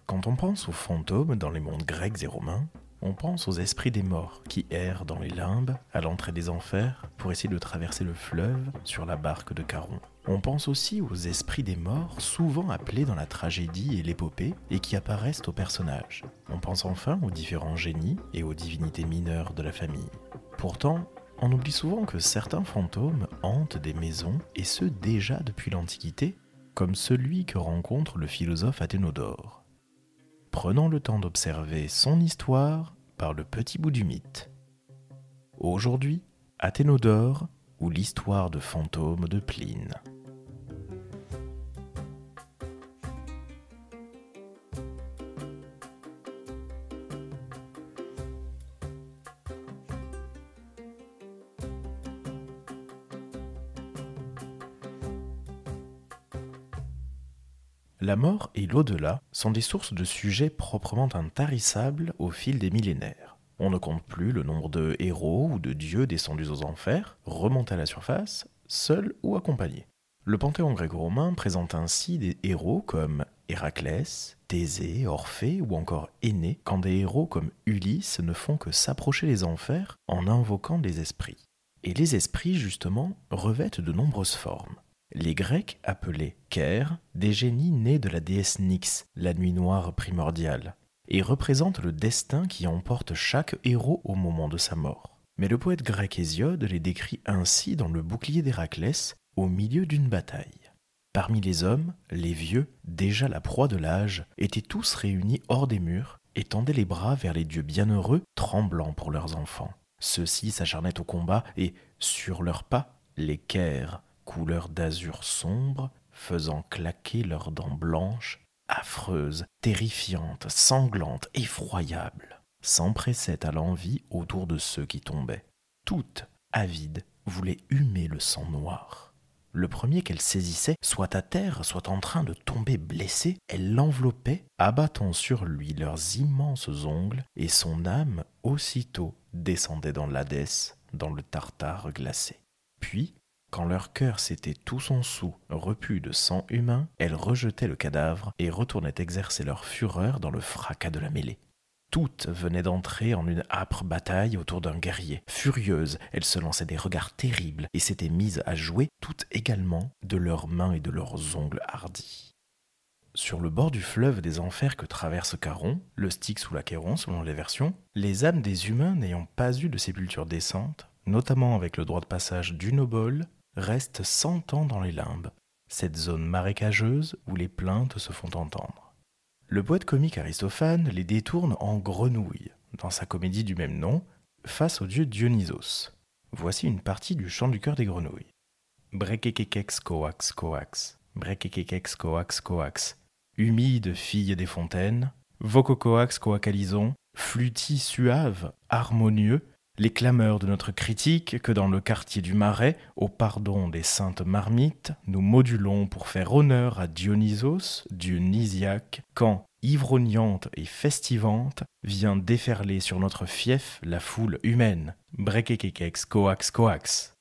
Quand on pense aux fantômes dans les mondes grecs et romains, on pense aux esprits des morts qui errent dans les limbes à l'entrée des enfers pour essayer de traverser le fleuve sur la barque de Charon. On pense aussi aux esprits des morts souvent appelés dans la tragédie et l'épopée et qui apparaissent aux personnages. On pense enfin aux différents génies et aux divinités mineures de la famille. Pourtant, on oublie souvent que certains fantômes hantent des maisons et ce déjà depuis l'Antiquité, comme celui que rencontre le philosophe Athénodore. Prenons le temps d'observer son histoire par le petit bout du mythe. Aujourd'hui, Athénodore ou l'histoire de fantômes de Pline. La mort et l'au-delà sont des sources de sujets proprement intarissables au fil des millénaires. On ne compte plus le nombre de héros ou de dieux descendus aux enfers, remontés à la surface, seuls ou accompagnés. Le panthéon gréco-romain présente ainsi des héros comme Héraclès, Thésée, Orphée ou encore Énée, quand des héros comme Ulysse ne font que s'approcher des enfers en invoquant les esprits. Et les esprits, justement, revêtent de nombreuses formes. Les Grecs appelaient Ker des génies nés de la déesse Nyx, la nuit noire primordiale, et représentent le destin qui emporte chaque héros au moment de sa mort. Mais le poète grec Hésiode les décrit ainsi dans le bouclier d'Héraclès, au milieu d'une bataille. Parmi les hommes, les vieux, déjà la proie de l'âge, étaient tous réunis hors des murs et tendaient les bras vers les dieux bienheureux, tremblants pour leurs enfants. Ceux-ci s'acharnaient au combat et, sur leurs pas, les Kers, couleur d'azur sombre, faisant claquer leurs dents blanches, affreuses, terrifiantes, sanglantes, effroyables, s'empressaient à l'envi autour de ceux qui tombaient. Toutes, avides, voulaient humer le sang noir. Le premier qu'elles saisissaient, soit à terre, soit en train de tomber blessé, elles l'enveloppaient, abattant sur lui leurs immenses ongles, et son âme aussitôt descendait dans l'Hadès, dans le Tartare glacé. Puis, quand leur cœur s'était tous en sous repu de sang humain, elles rejetaient le cadavre et retournaient exercer leur fureur dans le fracas de la mêlée. Toutes venaient d'entrer en une âpre bataille autour d'un guerrier. Furieuses, elles se lançaient des regards terribles et s'étaient mises à jouer, toutes également, de leurs mains et de leurs ongles hardis. Sur le bord du fleuve des enfers que traverse Charon, le Styx ou l'Achéron selon les versions, les âmes des humains n'ayant pas eu de sépulture décente, notamment avec le droit de passage d'une obole, restent 100 ans dans les limbes, cette zone marécageuse où les plaintes se font entendre. Le poète comique Aristophane les détourne en grenouilles, dans sa comédie du même nom, face au dieu Dionysos. Voici une partie du chant du cœur des grenouilles. Brekekekex coax coax, brekekekex coax coax, humide fille des fontaines, vococoax coacalison, flûtis suave, harmonieux, les clameurs de notre critique que dans le quartier du Marais, au pardon des saintes marmites, nous modulons pour faire honneur à Dionysos, dieu nisiaque, quand, ivrognante et festivante, vient déferler sur notre fief la foule humaine. Brekekekex coax coax.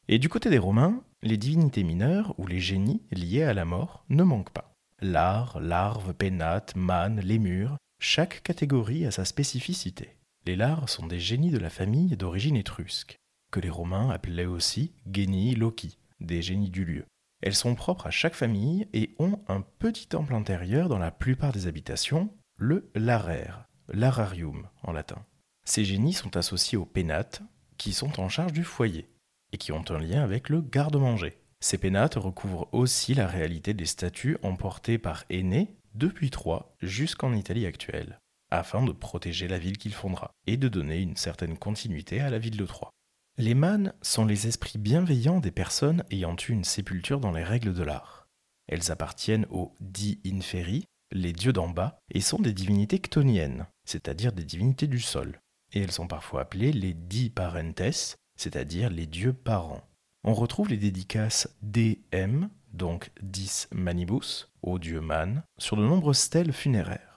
Et du côté des Romains, les divinités mineures ou les génies liés à la mort ne manquent pas. Lars, larves, pénates, mânes, lémures, chaque catégorie a sa spécificité. Les Lars sont des génies de la famille d'origine étrusque, que les Romains appelaient aussi genii loci, des génies du lieu. Elles sont propres à chaque famille et ont un petit temple intérieur dans la plupart des habitations, le laraire, lararium en latin. Ces génies sont associés aux pénates, qui sont en charge du foyer, et qui ont un lien avec le garde-manger. Ces pénates recouvrent aussi la réalité des statues emportées par Énée depuis Troie jusqu'en Italie actuelle, afin de protéger la ville qu'il fondera, et de donner une certaine continuité à la ville de Troie. Les mânes sont les esprits bienveillants des personnes ayant eu une sépulture dans les règles de l'art. Elles appartiennent aux dii inferi, les dieux d'en bas, et sont des divinités chtoniennes, c'est-à-dire des divinités du sol. Et elles sont parfois appelées les dii parentes, c'est-à-dire les dieux parents. On retrouve les dédicaces DM, donc dis manibus, aux dieux mânes, sur de nombreuses stèles funéraires.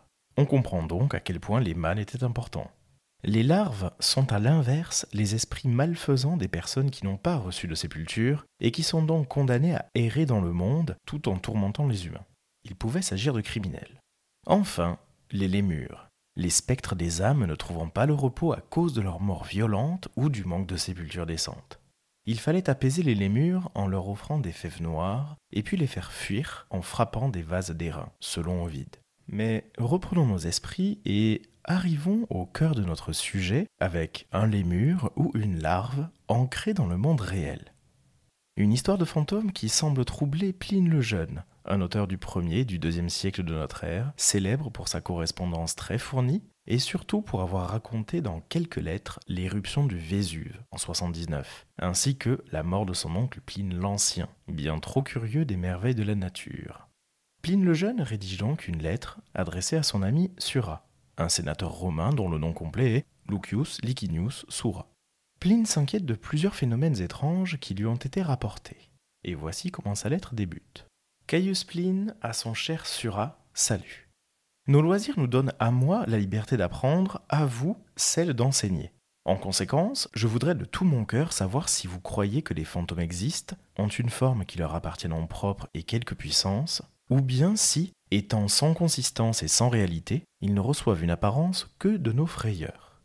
On comprend donc à quel point les mânes étaient importants. Les larves sont à l'inverse les esprits malfaisants des personnes qui n'ont pas reçu de sépulture et qui sont donc condamnées à errer dans le monde tout en tourmentant les humains. Il pouvait s'agir de criminels. Enfin, les lémures, les spectres des âmes ne trouvant pas le repos à cause de leur mort violente ou du manque de sépultures décentes. Il fallait apaiser les lémures en leur offrant des fèves noires et puis les faire fuir en frappant des vases d'airain, selon Ovide. Mais reprenons nos esprits et arrivons au cœur de notre sujet avec un lémur ou une larve ancrée dans le monde réel. Une histoire de fantôme qui semble troubler Pline le Jeune, un auteur du 1er et du 2e siècle de notre ère, célèbre pour sa correspondance très fournie et surtout pour avoir raconté dans quelques lettres l'éruption du Vésuve en 79, ainsi que la mort de son oncle Pline l'Ancien, bien trop curieux des merveilles de la nature. Pline le Jeune rédige donc une lettre adressée à son ami Sura, un sénateur romain dont le nom complet est Lucius Licinius Sura. Pline s'inquiète de plusieurs phénomènes étranges qui lui ont été rapportés. Et voici comment sa lettre débute. Caius Pline à son cher Sura, salut. Nos loisirs nous donnent à moi la liberté d'apprendre, à vous celle d'enseigner. En conséquence, je voudrais de tout mon cœur savoir si vous croyez que les fantômes existent, ont une forme qui leur appartienne en propre et quelque puissance, ou bien si, étant sans consistance et sans réalité, ils ne reçoivent une apparence que de nos frayeurs.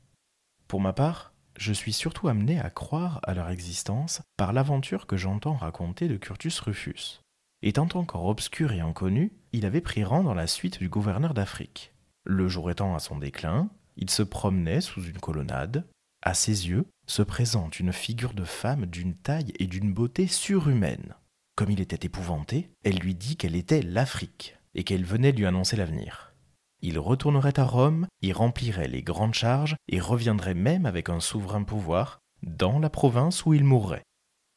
Pour ma part, je suis surtout amené à croire à leur existence par l'aventure que j'entends raconter de Curtius Rufus. Étant encore obscur et inconnu, il avait pris rang dans la suite du gouverneur d'Afrique. Le jour étant à son déclin, il se promenait sous une colonnade. À ses yeux se présente une figure de femme d'une taille et d'une beauté surhumaine. Comme il était épouvanté, elle lui dit qu'elle était l'Afrique et qu'elle venait lui annoncer l'avenir. Il retournerait à Rome, y remplirait les grandes charges et reviendrait même avec un souverain pouvoir dans la province où il mourrait.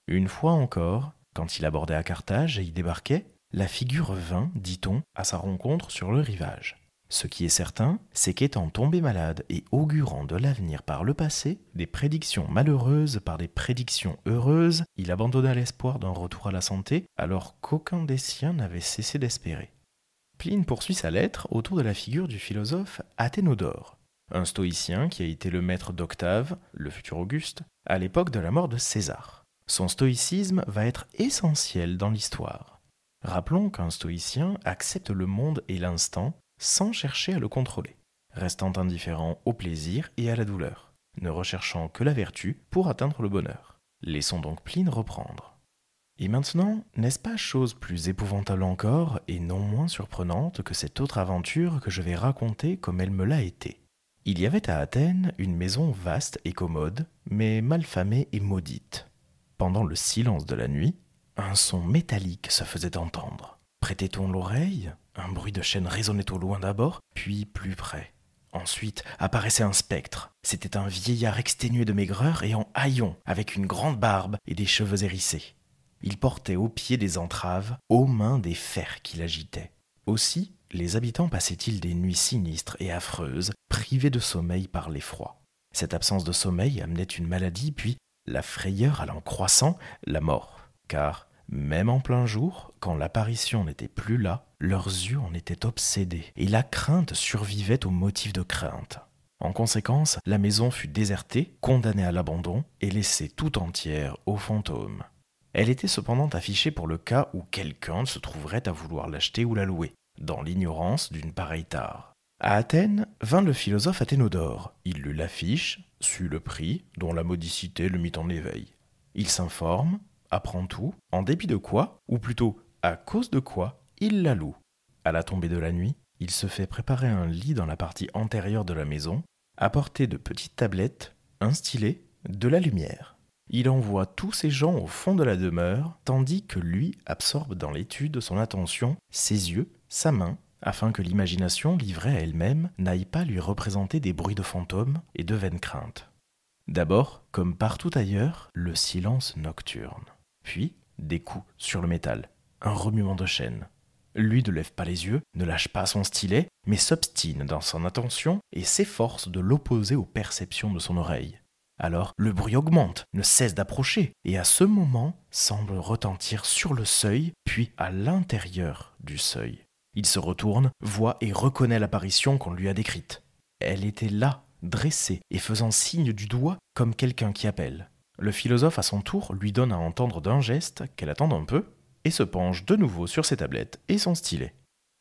Une fois encore, quand il abordait à Carthage et y débarquait, la figure vint, dit-on, à sa rencontre sur le rivage. Ce qui est certain, c'est qu'étant tombé malade et augurant de l'avenir par le passé, des prédictions malheureuses par des prédictions heureuses, il abandonna l'espoir d'un retour à la santé alors qu'aucun des siens n'avait cessé d'espérer. Pline poursuit sa lettre autour de la figure du philosophe Athénodore, un stoïcien qui a été le maître d'Octave, le futur Auguste, à l'époque de la mort de César. Son stoïcisme va être essentiel dans l'histoire. Rappelons qu'un stoïcien accepte le monde et l'instant sans chercher à le contrôler, restant indifférent au plaisir et à la douleur, ne recherchant que la vertu pour atteindre le bonheur. Laissons donc Pline reprendre. Et maintenant, n'est-ce pas chose plus épouvantable encore et non moins surprenante que cette autre aventure que je vais raconter comme elle me l'a été? Il y avait à Athènes une maison vaste et commode, mais malfamée et maudite. Pendant le silence de la nuit, un son métallique se faisait entendre. Prêtait-on l'oreille? Un bruit de chaîne résonnait au loin d'abord, puis plus près. Ensuite apparaissait un spectre. C'était un vieillard exténué de maigreur et en haillons, avec une grande barbe et des cheveux hérissés. Il portait aux pieds des entraves, aux mains des fers qui l'agitaient. Aussi, les habitants passaient-ils des nuits sinistres et affreuses, privés de sommeil par l'effroi. Cette absence de sommeil amenait une maladie, puis, la frayeur allant croissant, la mort. Car, même en plein jour, quand l'apparition n'était plus là, leurs yeux en étaient obsédés, et la crainte survivait au motif de crainte. En conséquence, la maison fut désertée, condamnée à l'abandon, et laissée tout entière aux fantômes. Elle était cependant affichée pour le cas où quelqu'un se trouverait à vouloir l'acheter ou la louer, dans l'ignorance d'une pareille tare. À Athènes vint le philosophe Athénodore. Il lut l'affiche, sut le prix, dont la modicité le mit en éveil. Il s'informe, apprend tout, en dépit de quoi, ou plutôt à cause de quoi, il la loue. À la tombée de la nuit, il se fait préparer un lit dans la partie antérieure de la maison, apporter de petites tablettes, un stylet, de la lumière. Il envoie tous ces gens au fond de la demeure, tandis que lui absorbe dans l'étude son attention, ses yeux, sa main, afin que l'imagination livrée à elle-même n'aille pas lui représenter des bruits de fantômes et de vaines craintes. D'abord, comme partout ailleurs, le silence nocturne. Puis, des coups sur le métal, un remuement de chaîne. Lui ne lève pas les yeux, ne lâche pas son stylet, mais s'obstine dans son attention et s'efforce de l'opposer aux perceptions de son oreille. Alors le bruit augmente, ne cesse d'approcher, et à ce moment semble retentir sur le seuil, puis à l'intérieur du seuil. Il se retourne, voit et reconnaît l'apparition qu'on lui a décrite. Elle était là, dressée et faisant signe du doigt comme quelqu'un qui appelle. Le philosophe à son tour lui donne à entendre d'un geste qu'elle attende un peu, et se penche de nouveau sur ses tablettes et son stylet.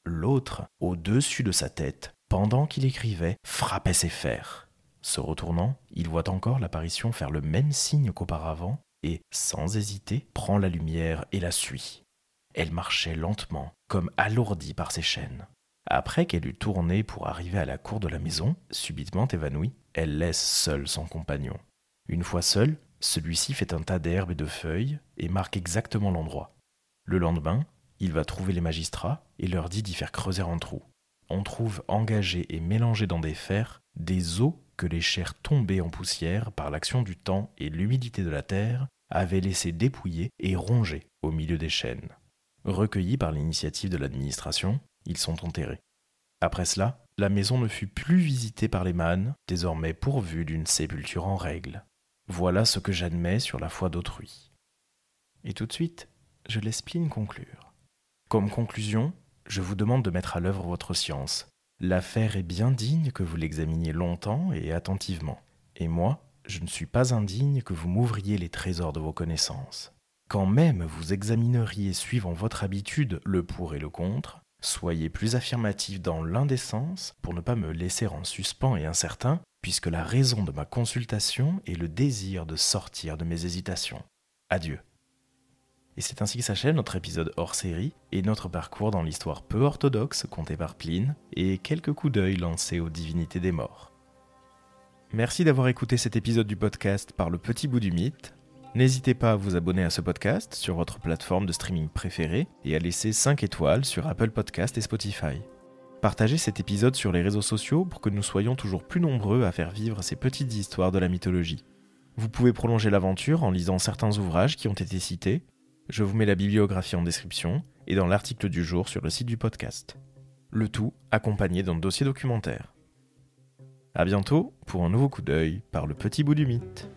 L'autre, au-dessus de sa tête, pendant qu'il écrivait, frappait ses fers. Se retournant, il voit encore l'apparition faire le même signe qu'auparavant et, sans hésiter, prend la lumière et la suit. Elle marchait lentement, comme alourdie par ses chaînes. Après qu'elle eut tourné pour arriver à la cour de la maison, subitement évanouie, elle laisse seule son compagnon. Une fois seul, celui-ci fait un tas d'herbes et de feuilles et marque exactement l'endroit. Le lendemain, il va trouver les magistrats et leur dit d'y faire creuser un trou. On trouve engagés et mélangés dans des fers des os que les chairs tombées en poussière par l'action du temps et l'humidité de la terre avaient laissé dépouiller et ronger au milieu des chênes. Recueillis par l'initiative de l'administration, ils sont enterrés. Après cela, la maison ne fut plus visitée par les mânes, désormais pourvue d'une sépulture en règle. Voilà ce que j'admets sur la foi d'autrui. Et tout de suite, je laisse Pline conclure. Comme conclusion, je vous demande de mettre à l'œuvre votre science. L'affaire est bien digne que vous l'examiniez longtemps et attentivement. Et moi, je ne suis pas indigne que vous m'ouvriez les trésors de vos connaissances. Quand même vous examineriez suivant votre habitude le pour et le contre, soyez plus affirmatif dans l'un des sens pour ne pas me laisser en suspens et incertain, puisque la raison de ma consultation est le désir de sortir de mes hésitations. Adieu. Et c'est ainsi que s'achève notre épisode hors série et notre parcours dans l'histoire peu orthodoxe contée par Pline et quelques coups d'œil lancés aux divinités des morts. Merci d'avoir écouté cet épisode du podcast par le petit bout du mythe. N'hésitez pas à vous abonner à ce podcast sur votre plateforme de streaming préférée et à laisser 5 étoiles sur Apple Podcast et Spotify. Partagez cet épisode sur les réseaux sociaux pour que nous soyons toujours plus nombreux à faire vivre ces petites histoires de la mythologie. Vous pouvez prolonger l'aventure en lisant certains ouvrages qui ont été cités. Je vous mets la bibliographie en description et dans l'article du jour sur le site du podcast. Le tout accompagné d'un dossier documentaire. À bientôt pour un nouveau coup d'œil par le petit bout du mythe.